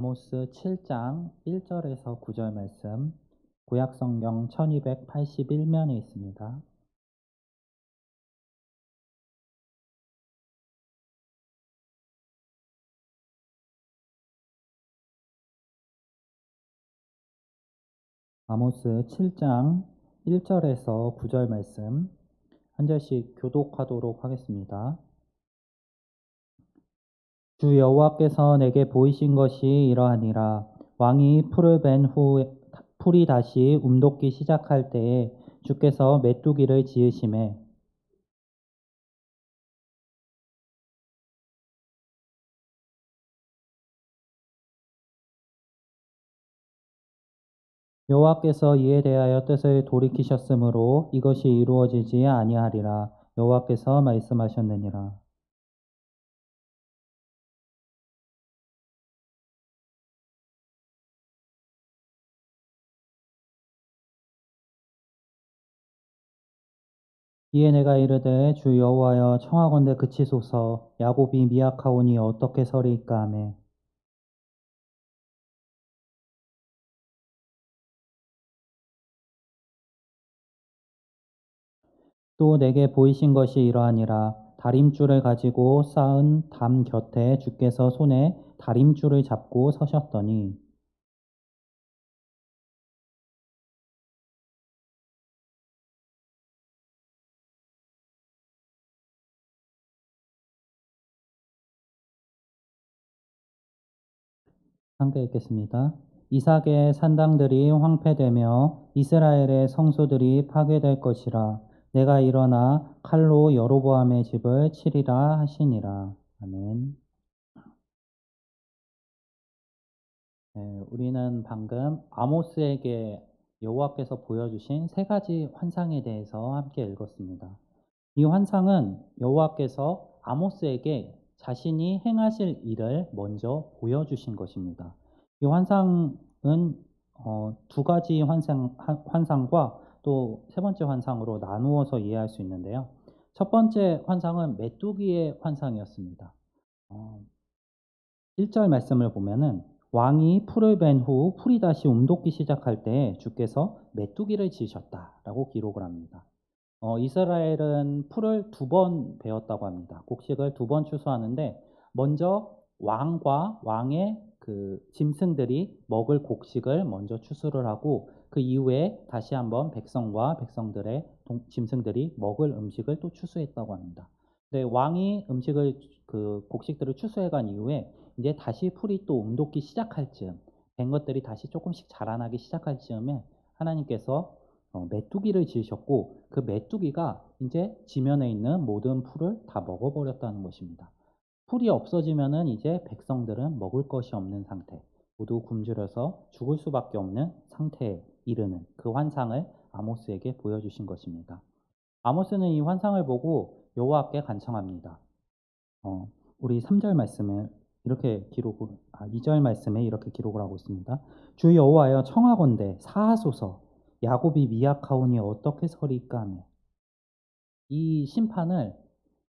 아모스 7장 1절에서 9절 말씀, 구약성경 1281면에 있습니다. 아모스 7장 1절에서 9절 말씀, 한 절씩 교독하도록 하겠습니다. 주 여호와께서 내게 보이신 것이 이러하니라. 왕이 풀을 벤 후 풀이 다시 움돋기 시작할 때에 주께서 메뚜기를 지으심에 여호와께서 이에 대하여 뜻을 돌이키셨으므로 이것이 이루어지지 아니하리라. 여호와께서 말씀하셨느니라. 이에 내가 이르되 주 여호와여 청하건대 그치소서. 야곱이 미약하오니 어떻게 서리이까 하매 또 내게 보이신 것이 이러하니라. 다림줄을 가지고 쌓은 담 곁에 주께서 손에 다림줄을 잡고 서셨더니 함께 읽겠습니다. 이삭의 산당들이 황폐되며 이스라엘의 성소들이 파괴될 것이라. 내가 일어나 칼로 여로보암의 집을 치리라 하시니라. 아멘. 우리는 방금 아모스에게 여호와께서 보여주신 세 가지 환상에 대해서 함께 읽었습니다. 이 환상은 여호와께서 아모스에게 자신이 행하실 일을 먼저 보여주신 것입니다. 이 환상은 두 가지 환상과 또 세 번째 환상으로 나누어서 이해할 수 있는데요. 첫 번째 환상은 메뚜기의 환상이었습니다. 1절 말씀을 보면은 왕이 풀을 벤 후 풀이 다시 움돋기 시작할 때 주께서 메뚜기를 지으셨다라고 기록을 합니다. 이스라엘은 풀을 두 번 베었다고 합니다. 곡식을 두 번 추수하는데 먼저 왕과 왕의 그 짐승들이 먹을 곡식을 먼저 추수를 하고 그 이후에 다시 한번 백성과 백성들의 짐승들이 먹을 음식을 또 추수했다고 합니다. 네, 왕이 음식을 그 곡식들을 추수해간 이후에 이제 다시 풀이 또 움돋기 시작할 즈음, 된 것들이 다시 조금씩 자라나기 시작할 즈음에 하나님께서 메뚜기를 지으셨고 그 메뚜기가 이제 지면에 있는 모든 풀을 다 먹어버렸다는 것입니다. 풀이 없어지면은 이제 백성들은 먹을 것이 없는 상태, 모두 굶주려서 죽을 수밖에 없는 상태에 이르는 그 환상을 아모스에게 보여주신 것입니다. 아모스는 이 환상을 보고 여호와께 간청합니다. 우리 3절 말씀에 이렇게 기록을 2절 말씀에 이렇게 기록을 하고 있습니다. 주 여호와여 청하건대 사하소서. 야곱이 미약하오니 어떻게 서리이까 하며 이 심판을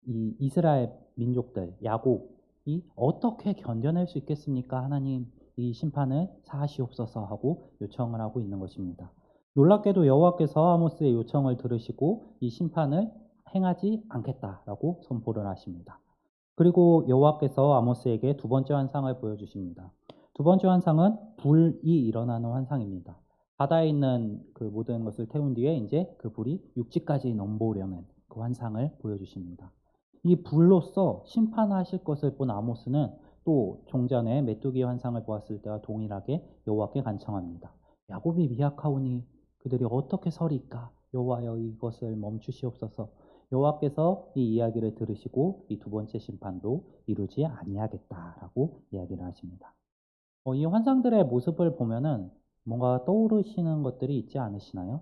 이 이스라엘 민족들 야곱이 어떻게 견뎌낼 수 있겠습니까? 하나님 이 심판을 사하시옵소서 하고 요청을 하고 있는 것입니다. 놀랍게도 여호와께서 아모스의 요청을 들으시고 이 심판을 행하지 않겠다라고 선포를 하십니다. 그리고 여호와께서 아모스에게 두 번째 환상을 보여주십니다. 두 번째 환상은 불이 일어나는 환상입니다. 바다에 있는 그 모든 것을 태운 뒤에 이제 그 불이 육지까지 넘보려는 그 환상을 보여주십니다. 이 불로서 심판하실 것을 본 아모스는 또 종전에 메뚜기 환상을 보았을 때와 동일하게 여호와께 간청합니다. 야곱이 미약하오니 그들이 어떻게 서리까? 여호와여 이것을 멈추시옵소서. 여호와께서 이 이야기를 들으시고 이 두 번째 심판도 이루지 아니하겠다라고 이야기를 하십니다. 이 환상들의 모습을 보면은 뭔가 떠오르시는 것들이 있지 않으시나요?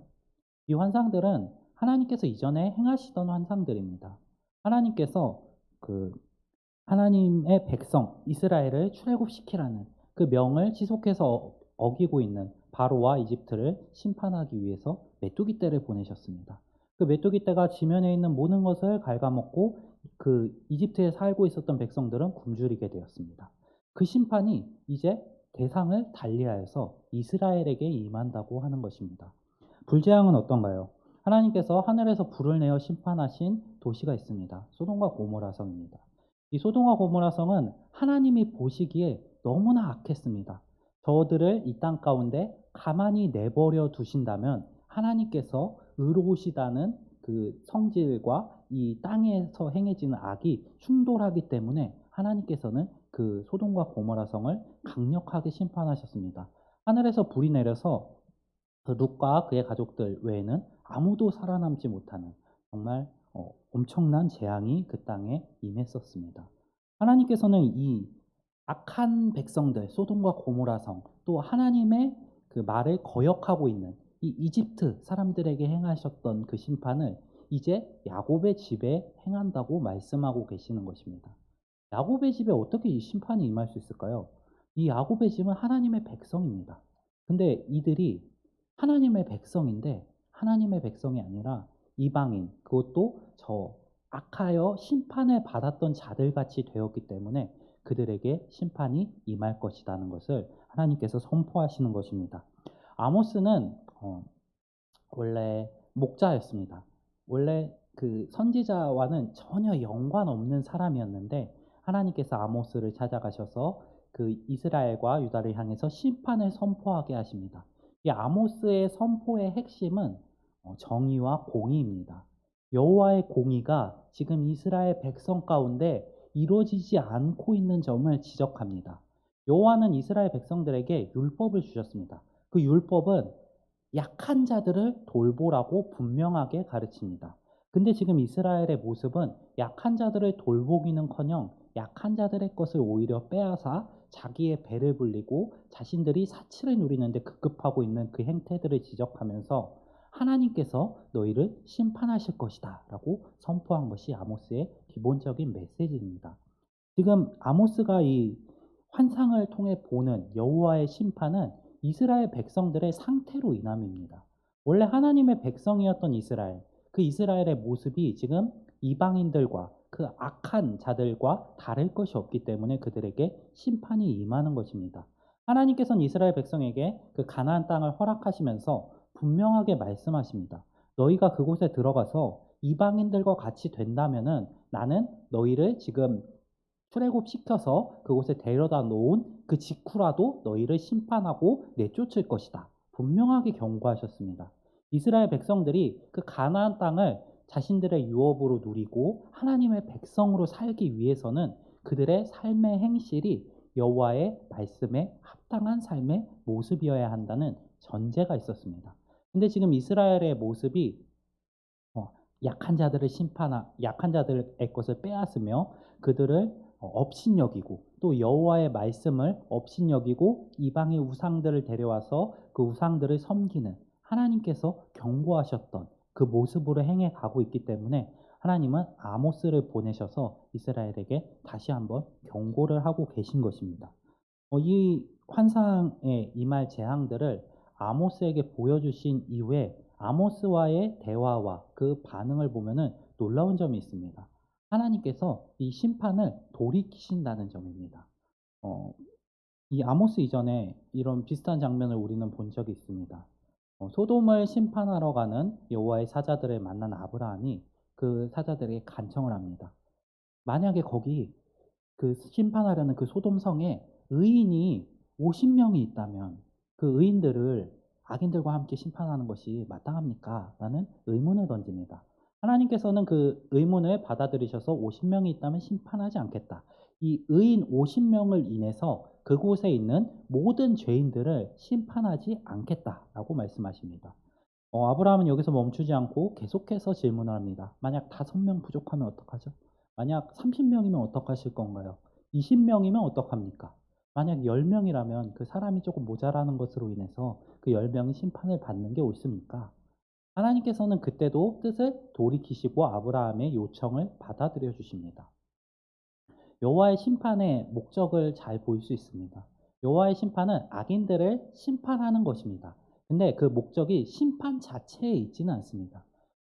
이 환상들은 하나님께서 이전에 행하시던 환상들입니다. 하나님께서 그 하나님의 백성 이스라엘을 출애굽시키라는 그 명을 지속해서 어기고 있는 바로와 이집트를 심판하기 위해서 메뚜기 떼를 보내셨습니다. 그 메뚜기 떼가 지면에 있는 모든 것을 갉아먹고 그 이집트에 살고 있었던 백성들은 굶주리게 되었습니다. 그 심판이 이제 대상을 달리하여서 이스라엘에게 임한다고 하는 것입니다. 불재앙은 어떤가요? 하나님께서 하늘에서 불을 내어 심판하신 도시가 있습니다. 소돔과 고모라성입니다. 이 소돔과 고모라성은 하나님이 보시기에 너무나 악했습니다. 저들을 이 땅 가운데 가만히 내버려 두신다면 하나님께서 의로우시다는 그 성질과 이 땅에서 행해지는 악이 충돌하기 때문에 하나님께서는 그 소돔과 고모라성을 강력하게 심판하셨습니다. 하늘에서 불이 내려서 그 룻과 그의 가족들 외에는 아무도 살아남지 못하는 정말 엄청난 재앙이 그 땅에 임했었습니다. 하나님께서는 이 악한 백성들, 소돔과 고모라성, 또 하나님의 그 말을 거역하고 있는 이 이집트 사람들에게 행하셨던 그 심판을 이제 야곱의 집에 행한다고 말씀하고 계시는 것입니다. 야곱의 집에 어떻게 이 심판이 임할 수 있을까요? 이 야곱의 집은 하나님의 백성입니다. 근데 이들이 하나님의 백성인데 하나님의 백성이 아니라 이방인, 그것도 저 악하여 심판을 받았던 자들같이 되었기 때문에 그들에게 심판이 임할 것이라는 것을 하나님께서 선포하시는 것입니다. 아모스는 원래 목자였습니다. 원래 그 선지자와는 전혀 연관 없는 사람이었는데 하나님께서 아모스를 찾아가셔서 그 이스라엘과 유다를 향해서 심판을 선포하게 하십니다. 이 아모스의 선포의 핵심은 정의와 공의입니다. 여호와의 공의가 지금 이스라엘 백성 가운데 이루어지지 않고 있는 점을 지적합니다. 여호와는 이스라엘 백성들에게 율법을 주셨습니다. 그 율법은 약한 자들을 돌보라고 분명하게 가르칩니다. 근데 지금 이스라엘의 모습은 약한 자들을 돌보기는커녕 약한 자들의 것을 오히려 빼앗아 자기의 배를 불리고 자신들이 사치를 누리는데 급급하고 있는 그 행태들을 지적하면서 하나님께서 너희를 심판하실 것이다 라고 선포한 것이 아모스의 기본적인 메시지입니다. 지금 아모스가 이 환상을 통해 보는 여호와의 심판은 이스라엘 백성들의 상태로 인함입니다. 원래 하나님의 백성이었던 이스라엘, 그 이스라엘의 모습이 지금 이방인들과 그 악한 자들과 다를 것이 없기 때문에 그들에게 심판이 임하는 것입니다. 하나님께서는 이스라엘 백성에게 그 가나안 땅을 허락하시면서 분명하게 말씀하십니다. 너희가 그곳에 들어가서 이방인들과 같이 된다면은 나는 너희를 지금 출애굽시켜서 그곳에 데려다 놓은 그 직후라도 너희를 심판하고 내쫓을 것이다. 분명하게 경고하셨습니다. 이스라엘 백성들이 그 가나안 땅을 자신들의 유업으로 누리고 하나님의 백성으로 살기 위해서는 그들의 삶의 행실이 여호와의 말씀에 합당한 삶의 모습이어야 한다는 전제가 있었습니다. 근데 지금 이스라엘의 모습이 약한 자들의 것을 빼앗으며 그들을 업신여기고 또 여호와의 말씀을 업신여기고 이방의 우상들을 데려와서 그 우상들을 섬기는 하나님께서 경고하셨던 그 모습으로 행해 가고 있기 때문에 하나님은 아모스를 보내셔서 이스라엘에게 다시 한번 경고를 하고 계신 것입니다. 이 환상에 임할 재앙들을 아모스에게 보여주신 이후에 아모스와의 대화와 그 반응을 보면은 놀라운 점이 있습니다. 하나님께서 이 심판을 돌이키신다는 점입니다. 어, 이 아모스 이전에 이런 비슷한 장면을 우리는 본 적이 있습니다. 소돔을 심판하러 가는 여호와의 사자들을 만난 아브라함이 그 사자들에게 간청을 합니다. 만약에 거기 그 심판하려는 그 소돔성에 의인이 50명이 있다면 그 의인들을 악인들과 함께 심판하는 것이 마땅합니까? 라는 의문을 던집니다. 하나님께서는 그 의문을 받아들이셔서 50명이 있다면 심판하지 않겠다. 이 의인 50명을 인해서 그곳에 있는 모든 죄인들을 심판하지 않겠다라고 말씀하십니다. 아브라함은 여기서 멈추지 않고 계속해서 질문을 합니다. 만약 5명 부족하면 어떡하죠? 만약 30명이면 어떡하실 건가요? 20명이면 어떡합니까? 만약 10명이라면 그 사람이 조금 모자라는 것으로 인해서 그 10명이 심판을 받는 게 옳습니까? 하나님께서는 그때도 뜻을 돌이키시고 아브라함의 요청을 받아들여 주십니다. 여호와의 심판의 목적을 잘 볼 수 있습니다. 여호와의 심판은 악인들을 심판하는 것입니다. 근데 그 목적이 심판 자체에 있지는 않습니다.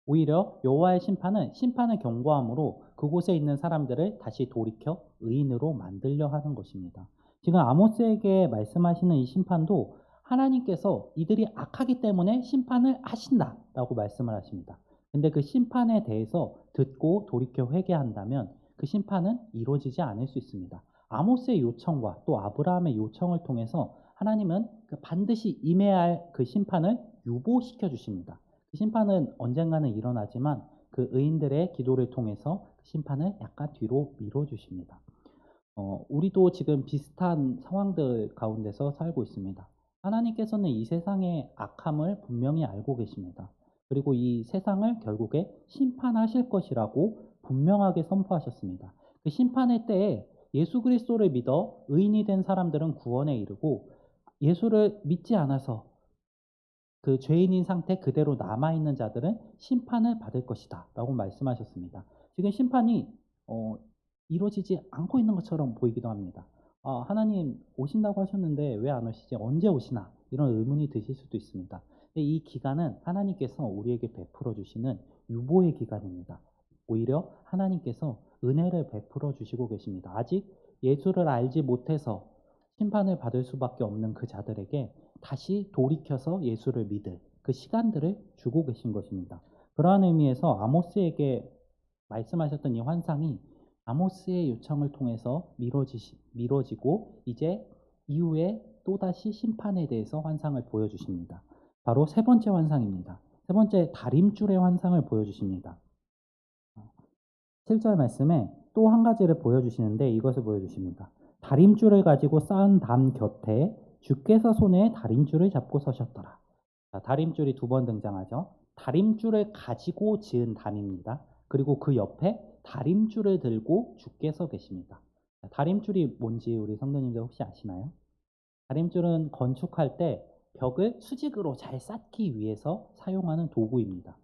오히려 여호와의 심판은 심판을 경고함으로 그곳에 있는 사람들을 다시 돌이켜 의인으로 만들려 하는 것입니다. 지금 아모스에게 말씀하시는 이 심판도 하나님께서 이들이 악하기 때문에 심판을 하신다라고 말씀을 하십니다. 근데 그 심판에 대해서 듣고 돌이켜 회개한다면 그 심판은 이루어지지 않을 수 있습니다. 아모스의 요청과 또 아브라함의 요청을 통해서 하나님은 그 반드시 임해야 할 그 심판을 유보시켜 주십니다. 그 심판은 언젠가는 일어나지만 그 의인들의 기도를 통해서 그 심판을 약간 뒤로 미뤄 주십니다. 우리도 지금 비슷한 상황들 가운데서 살고 있습니다. 하나님께서는 이 세상의 악함을 분명히 알고 계십니다. 그리고 이 세상을 결국에 심판하실 것이라고 분명하게 선포하셨습니다. 그 심판의 때에 예수 그리스도를 믿어 의인이 된 사람들은 구원에 이르고 예수를 믿지 않아서 그 죄인인 상태 그대로 남아있는 자들은 심판을 받을 것이다 라고 말씀하셨습니다. 지금 심판이 어, 이루어지지 않고 있는 것처럼 보이기도 합니다. 하나님 오신다고 하셨는데 왜 안 오시지? 언제 오시나? 이런 의문이 드실 수도 있습니다. 근데 이 기간은 하나님께서 우리에게 베풀어 주시는 유보의 기간입니다. 오히려 하나님께서 은혜를 베풀어 주시고 계십니다. 아직 예수를 알지 못해서 심판을 받을 수밖에 없는 그 자들에게 다시 돌이켜서 예수를 믿을 그 시간들을 주고 계신 것입니다. 그러한 의미에서 아모스에게 말씀하셨던 이 환상이 아모스의 요청을 통해서 미뤄지고 이제 이후에 또다시 심판에 대해서 환상을 보여주십니다. 바로 세 번째 환상입니다. 세 번째 다림줄의 환상을 보여주십니다. 7절 말씀에 또 한 가지를 보여주시는데 이것을 보여주십니다. 다림줄을 가지고 쌓은 담 곁에 주께서 손에 다림줄을 잡고 서셨더라. 자, 다림줄이 두 번 등장하죠. 다림줄을 가지고 지은 담입니다. 그리고 그 옆에 다림줄을 들고 주께서 계십니다. 자, 다림줄이 뭔지 우리 성도님들 혹시 아시나요? 다림줄은 건축할 때 벽을 수직으로 잘 쌓기 위해서 사용하는 도구입니다.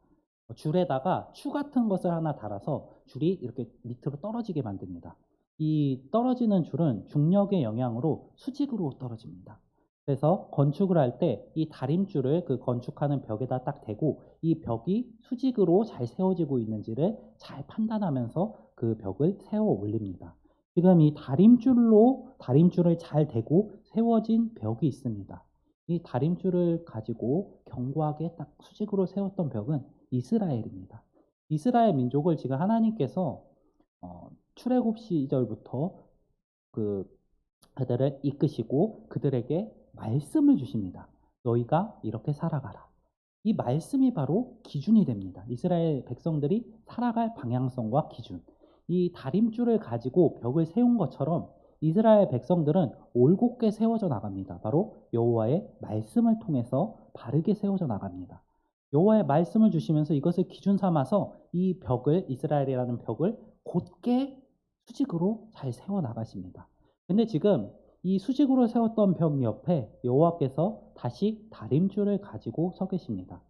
줄에다가 추 같은 것을 하나 달아서 줄이 이렇게 밑으로 떨어지게 만듭니다. 이 떨어지는 줄은 중력의 영향으로 수직으로 떨어집니다. 그래서 건축을 할 때 이 다림줄을 그 건축하는 벽에다 딱 대고 이 벽이 수직으로 잘 세워지고 있는지를 잘 판단하면서 그 벽을 세워 올립니다. 지금 이 다림줄을 잘 대고 세워진 벽이 있습니다. 이 다림줄을 가지고 견고하게 딱 수직으로 세웠던 벽은 이스라엘입니다. 이스라엘 민족을 지금 하나님께서 출애굽 시절부터 그들을 이끄시고 그들에게 말씀을 주십니다. 너희가 이렇게 살아가라. 이 말씀이 바로 기준이 됩니다. 이스라엘 백성들이 살아갈 방향성과 기준. 이 다림줄을 가지고 벽을 세운 것처럼 이스라엘 백성들은 올곧게 세워져 나갑니다. 바로 여호와의 말씀을 통해서 바르게 세워져 나갑니다. 여호와의 말씀을 주시면서 이것을 기준 삼아서 이 벽을 이스라엘이라는 벽을 곧게 수직으로 잘 세워 나가십니다. 근데 지금 이 수직으로 세웠던 벽 옆에 여호와께서 다시 다림줄을 가지고 서 계십니다.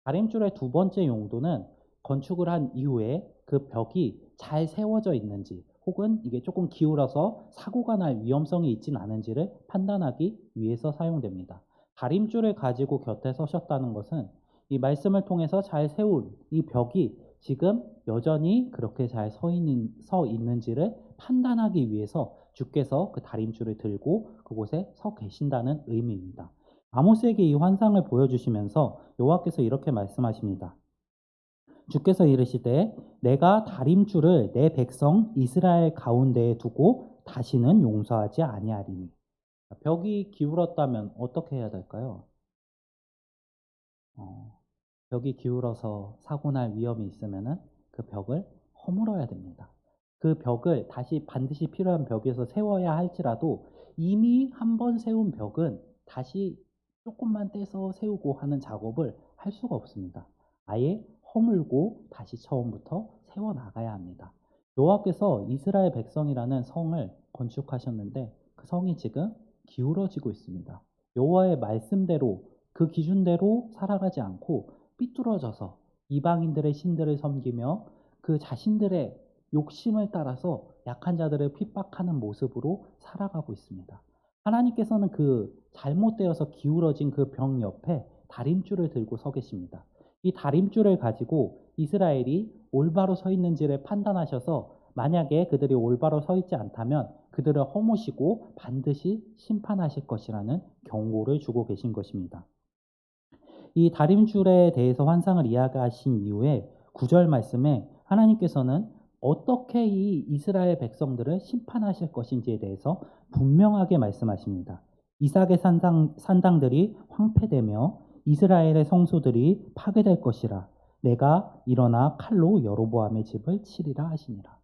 다림줄의 두 번째 용도는 건축을 한 이후에 그 벽이 잘 세워져 있는지 혹은 이게 조금 기울어서 사고가 날 위험성이 있진 않은지를 판단하기 위해서 사용됩니다. 다림줄을 가지고 곁에 서셨다는 것은 이 말씀을 통해서 잘 세운 이 벽이 지금 여전히 그렇게 잘 서 있는지를 판단하기 위해서 주께서 그 다림줄을 들고 그곳에 서 계신다는 의미입니다. 아모스에게 이 환상을 보여주시면서 여호와께서 이렇게 말씀하십니다. 주께서 이르시되 내가 다림줄을 내 백성 이스라엘 가운데에 두고 다시는 용서하지 아니하리니. 벽이 기울었다면 어떻게 해야 될까요? 벽이 기울어서 사고 날 위험이 있으면은 그 벽을 허물어야 됩니다. 그 벽을 다시 반드시 필요한 벽에서 세워야 할지라도 이미 한 번 세운 벽은 다시 조금만 떼서 세우고 하는 작업을 할 수가 없습니다. 아예 허물고 다시 처음부터 세워 나가야 합니다. 여호와께서 이스라엘 백성이라는 성을 건축하셨는데 그 성이 지금 기울어지고 있습니다. 여호와의 말씀대로 그 기준대로 살아가지 않고 삐뚤어져서 이방인들의 신들을 섬기며 그 자신들의 욕심을 따라서 약한 자들을 핍박하는 모습으로 살아가고 있습니다. 하나님께서는 그 잘못되어서 기울어진 그 벽 옆에 다림줄을 들고 서 계십니다. 이 다림줄을 가지고 이스라엘이 올바로 서 있는지를 판단하셔서 만약에 그들이 올바로 서 있지 않다면 그들을 허무시고 반드시 심판하실 것이라는 경고를 주고 계신 것입니다. 이 다림줄에 대해서 환상을 이야기하신 이후에 9절 말씀에 하나님께서는 어떻게 이 이스라엘 백성들을 심판하실 것인지에 대해서 분명하게 말씀하십니다. 이삭의 산당들이 황폐되며 이스라엘의 성소들이 파괴될 것이라. 내가 일어나 칼로 여로보암의 집을 치리라 하시니라.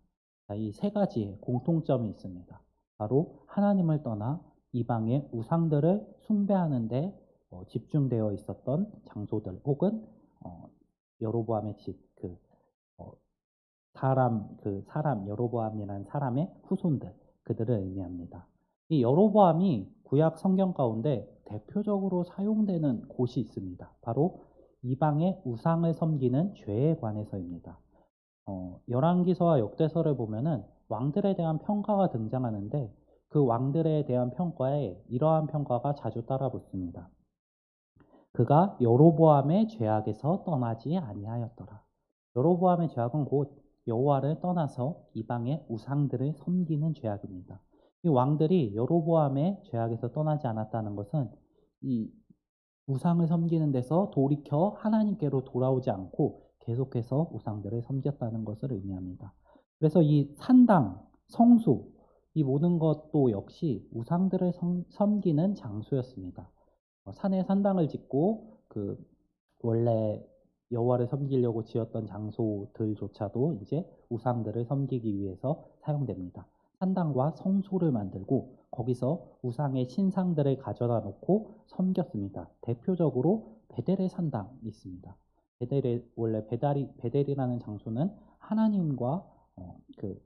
이 세 가지의 공통점이 있습니다. 바로 하나님을 떠나 이방의 우상들을 숭배하는 데 집중되어 있었던 장소들, 혹은 여로보암의 집, 어, 사람 여로보암이라는 사람의 후손들, 그들을 의미합니다. 이 여로보암이 구약 성경 가운데 대표적으로 사용되는 곳이 있습니다. 바로 이방의 우상을 섬기는 죄에 관해서입니다. 열왕기서와 역대서를 보면은 왕들에 대한 평가가 등장하는데, 그 왕들에 대한 평가에 이러한 평가가 자주 따라붙습니다. 그가 여로보암의 죄악에서 떠나지 아니하였더라. 여로보암의 죄악은 곧 여호와를 떠나서 이방의 우상들을 섬기는 죄악입니다. 이 왕들이 여로보암의 죄악에서 떠나지 않았다는 것은 이 우상을 섬기는 데서 돌이켜 하나님께로 돌아오지 않고 계속해서 우상들을 섬겼다는 것을 의미합니다. 그래서 이 산당, 성소, 이 모든 것도 역시 우상들을 섬기는 장소였습니다. 산에 산당을 짓고 원래 여호와를 섬기려고 지었던 장소들조차도 이제 우상들을 섬기기 위해서 사용됩니다. 산당과 성소를 만들고 거기서 우상의 신상들을 가져다 놓고 섬겼습니다. 대표적으로 베델의 산당이 있습니다. 원래 베델이라는 장소는 하나님과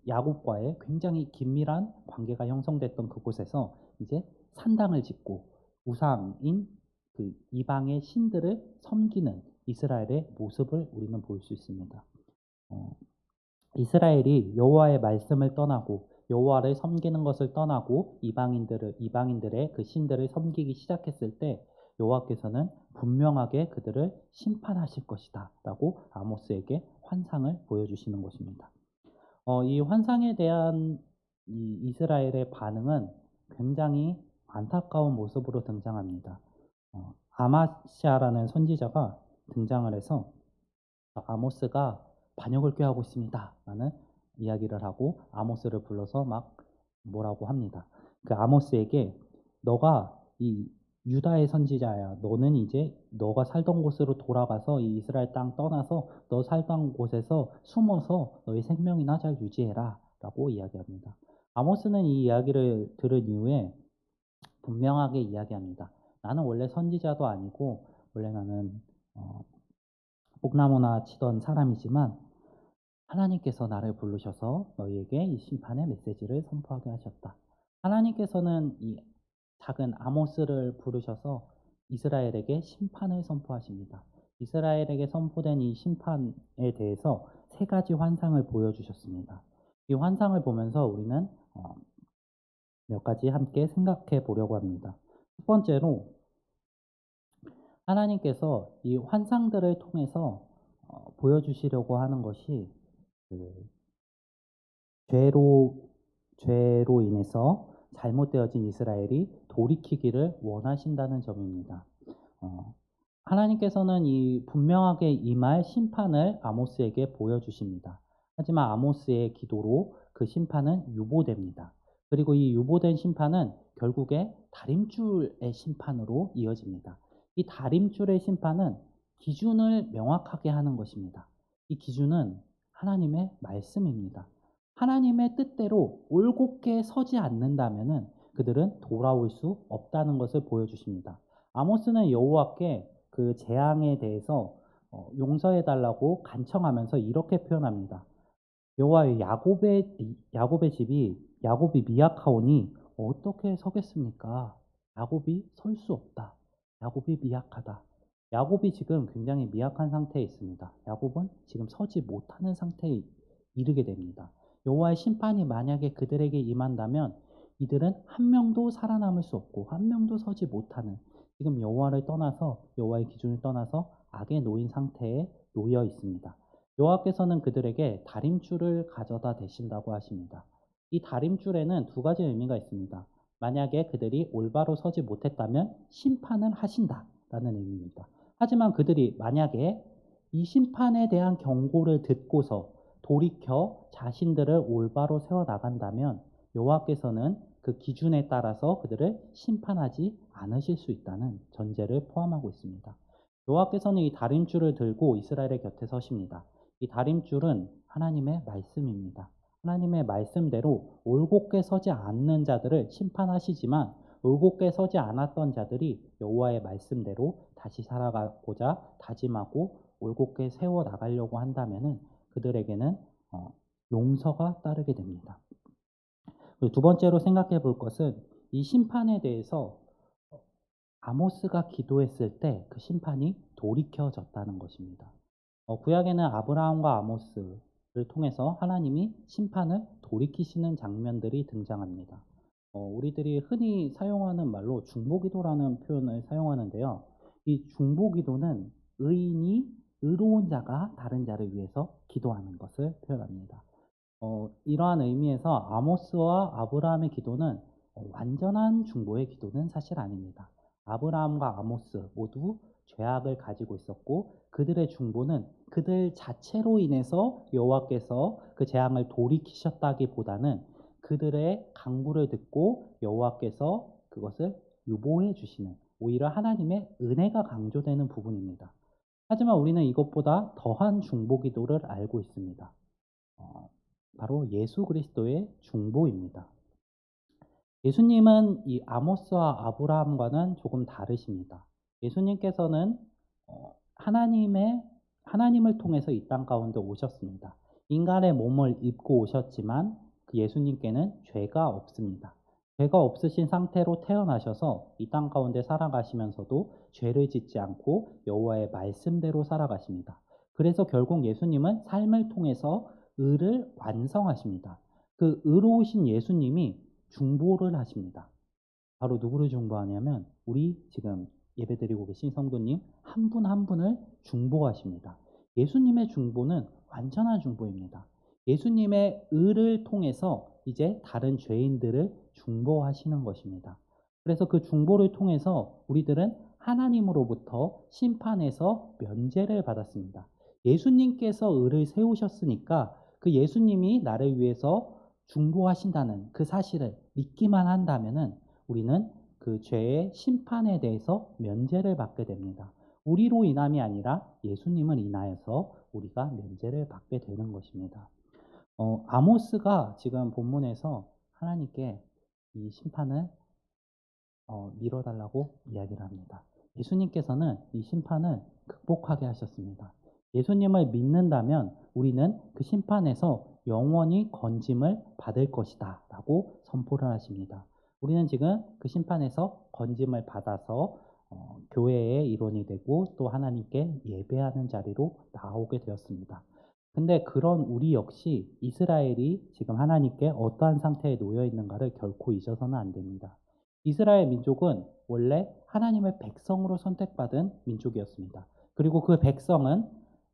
야곱과의 굉장히 긴밀한 관계가 형성됐던 그곳에서 이제 산당을 짓고 우상인 이방의 신들을 섬기는 이스라엘의 모습을 우리는 볼 수 있습니다. 이스라엘이 여호와의 말씀을 떠나고 여호와를 섬기는 것을 떠나고 이방인들의 그 신들을 섬기기 시작했을 때 여호와께서는 분명하게 그들을 심판하실 것이다라고 아모스에게 환상을 보여주시는 것입니다. 이 환상에 대한 이 이스라엘의 반응은 굉장히 안타까운 모습으로 등장합니다. 아마시아라는 선지자가 등장을 해서 아모스가 반역을 꾀하고 있습니다 라는 이야기를 하고 아모스를 불러서 막 뭐라고 합니다. 그 아모스에게 너가 이 유다의 선지자야. 너는 이제 너가 살던 곳으로 돌아가서 이 이스라엘 땅 떠나서 너 살던 곳에서 숨어서 너의 생명이나 잘 유지해라 라고 이야기합니다. 아모스는 이 이야기를 들은 이후에 분명하게 이야기합니다. 나는 원래 선지자도 아니고 원래 나는 뽕나무나 치던 사람이지만 하나님께서 나를 부르셔서 너희에게 이 심판의 메시지를 선포하게 하셨다. 하나님께서는 이 작은 아모스를 부르셔서 이스라엘에게 심판을 선포하십니다. 이스라엘에게 선포된 이 심판에 대해서 세 가지 환상을 보여주셨습니다. 이 환상을 보면서 우리는 몇 가지 함께 생각해 보려고 합니다. 첫 번째로 하나님께서 이 환상들을 통해서 보여주시려고 하는 것이 죄로 인해서 잘못되어진 이스라엘이 돌이키기를 원하신다는 점입니다. 하나님께서는 이 분명하게 임할 심판을 아모스에게 보여주십니다. 하지만 아모스의 기도로 그 심판은 유보됩니다. 그리고 이 유보된 심판은 결국에 다림줄의 심판으로 이어집니다. 이 다림줄의 심판은 기준을 명확하게 하는 것입니다. 이 기준은 하나님의 말씀입니다. 하나님의 뜻대로 올곧게 서지 않는다면 그들은 돌아올 수 없다는 것을 보여주십니다. 아모스는 여호와께 그 재앙에 대해서 용서해 달라고 간청하면서 이렇게 표현합니다. 여호와 야곱의 집이 야곱이 미약하오니 어떻게 서겠습니까? 야곱이 설 수 없다. 야곱이 미약하다. 야곱이 지금 굉장히 미약한 상태에 있습니다. 야곱은 지금 서지 못하는 상태에 이르게 됩니다. 여호와의 심판이 만약에 그들에게 임한다면 이들은 한 명도 살아남을 수 없고 한 명도 서지 못하는, 지금 여호와를 떠나서 여호와의 기준을 떠나서 악에 놓인 상태에 놓여 있습니다. 여호와께서는 그들에게 다림줄을 가져다 대신다고 하십니다. 이 다림줄에는 두 가지 의미가 있습니다. 만약에 그들이 올바로 서지 못했다면 심판을 하신다라는 의미입니다. 하지만 그들이 만약에 이 심판에 대한 경고를 듣고서 돌이켜 자신들을 올바로 세워 나간다면 여호와께서는 그 기준에 따라서 그들을 심판하지 않으실 수 있다는 전제를 포함하고 있습니다. 여호와께서는 이 다림줄을 들고 이스라엘의 곁에 서십니다. 이 다림줄은 하나님의 말씀입니다. 하나님의 말씀대로 올곧게 서지 않는 자들을 심판하시지만 올곧게 서지 않았던 자들이 여호와의 말씀대로 다시 살아가고자 다짐하고 올곧게 세워 나가려고 한다면은 그들에게는 용서가 따르게 됩니다. 그리고 두 번째로 생각해 볼 것은 이 심판에 대해서 아모스가 기도했을 때 그 심판이 돌이켜졌다는 것입니다. 구약에는 아브라함과 아모스를 통해서 하나님이 심판을 돌이키시는 장면들이 등장합니다. 우리들이 흔히 사용하는 말로 중보기도라는 표현을 사용하는데요. 이 중보기도는 의인이 의로운 자가 다른 자를 위해서 기도하는 것을 표현합니다. 이러한 의미에서 아모스와 아브라함의 기도는 완전한 중보의 기도는 사실 아닙니다. 아브라함과 아모스 모두 죄악을 가지고 있었고 그들의 중보는 그들 자체로 인해서 여호와께서 그 재앙을 돌이키셨다기보다는 그들의 강구를 듣고 여호와께서 그것을 유보해 주시는 오히려 하나님의 은혜가 강조되는 부분입니다. 하지만 우리는 이것보다 더한 중보 기도를 알고 있습니다. 바로 예수 그리스도의 중보입니다. 예수님은 이 아모스와 아브라함과는 조금 다르십니다. 예수님께서는 하나님을 통해서 이 땅 가운데 오셨습니다. 인간의 몸을 입고 오셨지만 그 예수님께는 죄가 없습니다. 죄가 없으신 상태로 태어나셔서 이 땅 가운데 살아가시면서도 죄를 짓지 않고 여호와의 말씀대로 살아가십니다. 그래서 결국 예수님은 삶을 통해서 의를 완성하십니다. 그 의로우신 예수님이 중보를 하십니다. 바로 누구를 중보하냐면 우리 지금 예배드리고 계신 성도님 한 분 한 분을 중보하십니다. 예수님의 중보는 완전한 중보입니다. 예수님의 의를 통해서 이제 다른 죄인들을 중보하시는 것입니다. 그래서 그 중보를 통해서 우리들은 하나님으로부터 심판에서 면제를 받았습니다. 예수님께서 의를 세우셨으니까 그 예수님이 나를 위해서 중보하신다는 그 사실을 믿기만 한다면은 우리는 그 죄의 심판에 대해서 면제를 받게 됩니다. 우리로 인함이 아니라 예수님을 인하여서 우리가 면제를 받게 되는 것입니다. 아모스가 지금 본문에서 하나님께 이 심판을 미뤄달라고 이야기를 합니다. 예수님께서는 이 심판을 극복하게 하셨습니다. 예수님을 믿는다면 우리는 그 심판에서 영원히 건짐을 받을 것이다 라고 선포를 하십니다. 우리는 지금 그 심판에서 건짐을 받아서 교회의 일원이 되고 또 하나님께 예배하는 자리로 나오게 되었습니다. 근데 그런 우리 역시 이스라엘이 지금 하나님께 어떠한 상태에 놓여 있는가를 결코 잊어서는 안 됩니다. 이스라엘 민족은 원래 하나님의 백성으로 선택받은 민족이었습니다. 그리고 그 백성은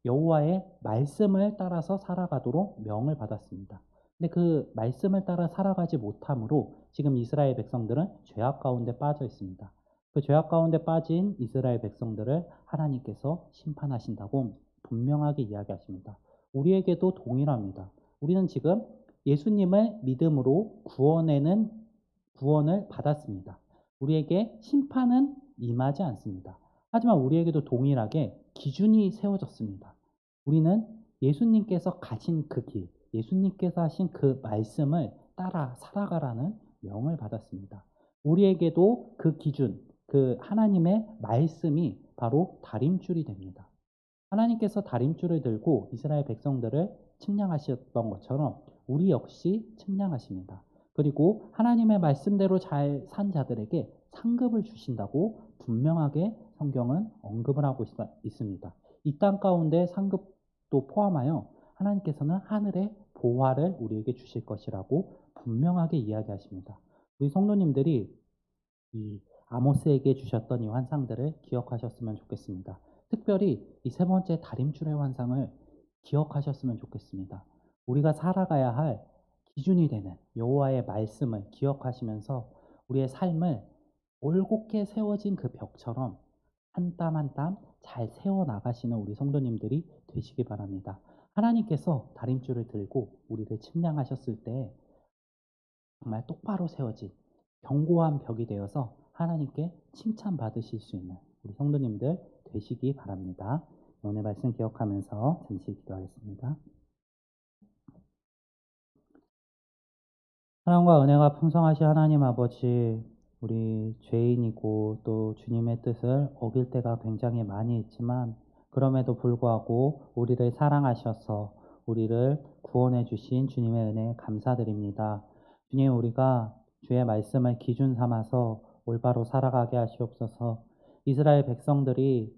여호와의 말씀을 따라서 살아가도록 명을 받았습니다. 근데 그 말씀을 따라 살아가지 못함으로 지금 이스라엘 백성들은 죄악 가운데 빠져 있습니다. 그 죄악 가운데 빠진 이스라엘 백성들을 하나님께서 심판하신다고 분명하게 이야기하십니다. 우리에게도 동일합니다. 우리는 지금 예수님을 믿음으로 구원을 받았습니다. 우리에게 심판은 임하지 않습니다. 하지만 우리에게도 동일하게 기준이 세워졌습니다. 우리는 예수님께서 가신 그 길, 예수님께서 하신 그 말씀을 따라 살아가라는 명을 받았습니다. 우리에게도 그 기준, 그 하나님의 말씀이 바로 다림줄이 됩니다. 하나님께서 다림줄을 들고 이스라엘 백성들을 측량하셨던 것처럼 우리 역시 측량하십니다. 그리고 하나님의 말씀대로 잘 산 자들에게 상급을 주신다고 분명하게 성경은 언급을 하고 있습니다. 이 땅 가운데 상급도 포함하여 하나님께서는 하늘의 보화를 우리에게 주실 것이라고 분명하게 이야기하십니다. 우리 성도님들이 이 아모스에게 주셨던 이 환상들을 기억하셨으면 좋겠습니다. 특별히 이 세 번째 다림줄의 환상을 기억하셨으면 좋겠습니다. 우리가 살아가야 할 기준이 되는 여호와의 말씀을 기억하시면서 우리의 삶을 올곧게 세워진 그 벽처럼 한 땀 한 땀 잘 세워 나가시는 우리 성도님들이 되시기 바랍니다. 하나님께서 다림줄을 들고 우리를 측량하셨을 때 정말 똑바로 세워진 견고한 벽이 되어서 하나님께 칭찬받으실 수 있는 우리 성도님들 되시기 바랍니다. 오늘 말씀 기억하면서 잠시 기도하겠습니다. 사랑과 은혜가 풍성하신 하나님 아버지, 우리 죄인이고 또 주님의 뜻을 어길 때가 굉장히 많이 있지만 그럼에도 불구하고 우리를 사랑하셔서 우리를 구원해 주신 주님의 은혜에 감사드립니다. 주님, 우리가 주의 말씀을 기준 삼아서 올바로 살아가게 하시옵소서. 이스라엘 백성들이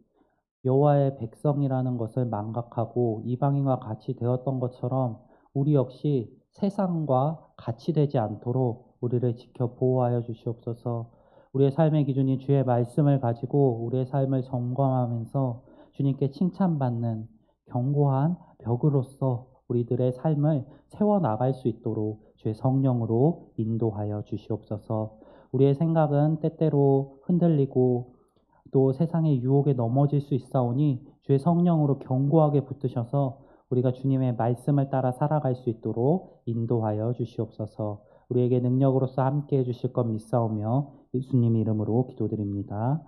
여호와의 백성이라는 것을 망각하고 이방인과 같이 되었던 것처럼 우리 역시 세상과 같이 되지 않도록 우리를 지켜 보호하여 주시옵소서. 우리의 삶의 기준이 주의 말씀을 가지고 우리의 삶을 점검하면서 주님께 칭찬받는 견고한 벽으로서 우리들의 삶을 세워나갈 수 있도록 주의 성령으로 인도하여 주시옵소서. 우리의 생각은 때때로 흔들리고 또 세상의 유혹에 넘어질 수 있사오니 주의 성령으로 견고하게 붙드셔서 우리가 주님의 말씀을 따라 살아갈 수 있도록 인도하여 주시옵소서. 우리에게 능력으로서 함께 해주실 것 믿사오며 예수님 이름으로 기도드립니다.